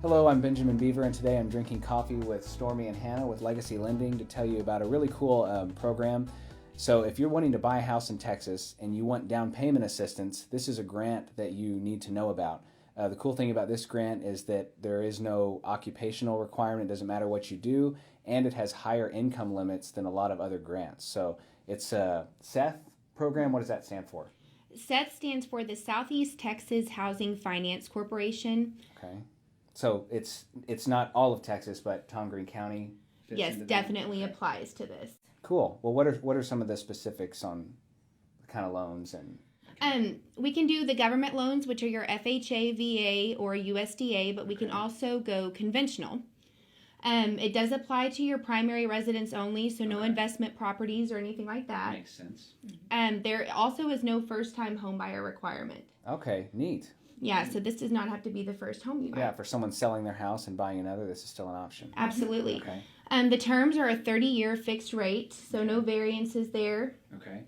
Hello, I'm Benjamin Beaver, and today I'm drinking coffee with Stormy and Hannah with Legacy Lending to tell you about a really cool program. So if you're wanting to buy a house in Texas and you want down payment assistance, this is a grant that you need to know about. The cool thing about this grant is that there is no occupational requirement. It doesn't matter what you do, and it has higher income limits than a lot of other grants. So it's a SETH program. What does that stand for? SETH stands for the Southeast Texas Housing Finance Corporation. Okay. So it's not all of Texas, but Tom Green County? Yes, definitely applies to this. Cool. Well, what are some of the specifics on the kind of loans and? We can do the government loans, which are your FHA, VA, or USDA, but we can also go conventional. It does apply to your primary residence only, so no investment properties or anything like that. Makes sense. There also is no first-time home buyer requirement. Okay, neat. Yeah, so this does not have to be the first home you buy. Yeah, for someone selling their house and buying another, this is still an option. Absolutely. Okay. The terms are a 30-year fixed rate, so no variances there. Okay.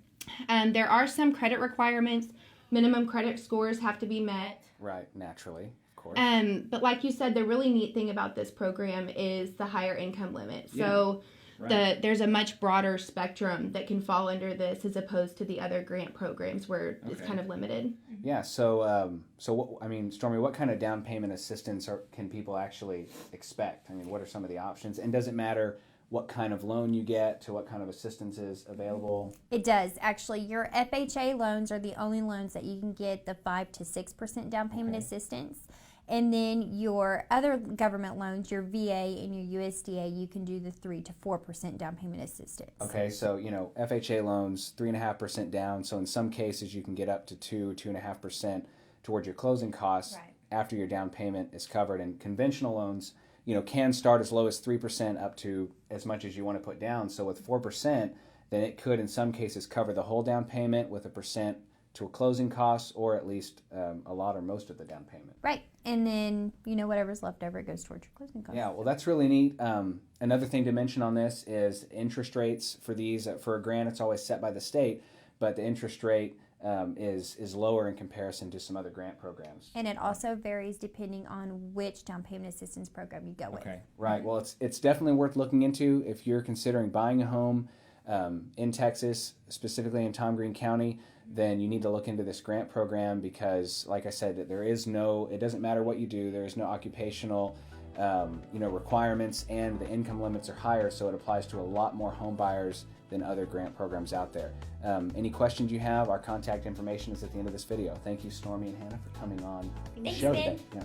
There are some credit requirements. Minimum credit scores have to be met. Right, naturally, of course. But like you said, the really neat thing about this program is the higher income limit. So there's a much broader spectrum that can fall under this as opposed to the other grant programs where it's kind of limited. Yeah, so Stormy, what kind of down payment assistance can people actually expect? I mean, what are some of the options? And does it matter what kind of loan you get to what kind of assistance is available? It does. Actually, your FHA loans are the only loans that you can get the 5 to 6% down payment assistance. And then your other government loans, your VA and your USDA, you can do the 3 to 4% down payment assistance. Okay, so FHA loans 3.5% down. So in some cases, you can get up to 2.5% towards your closing costs after your down payment is covered. And conventional loans, can start as low as 3% up to as much as you want to put down. So with 4%, then it could in some cases cover the whole down payment with 1% to a closing costs, or at least a lot or most of the down payment. Right. And then, whatever's left over goes towards your closing costs. Yeah, well, that's really neat. Another thing to mention on this is interest rates for these. For a grant, it's always set by the state, but the interest rate is lower in comparison to some other grant programs. And it also varies depending on which down payment assistance program you go with. Okay, right. Well, it's definitely worth looking into if you're considering buying a home in Texas, specifically in Tom Green County. Then you need to look into this grant program because, like I said, it doesn't matter what you do. There is no occupational, requirements, and the income limits are higher, so it applies to a lot more home buyers than other grant programs out there. Any questions you have, our contact information is at the end of this video. Thank you, Stormy and Hannah, for coming on the show today. Yeah.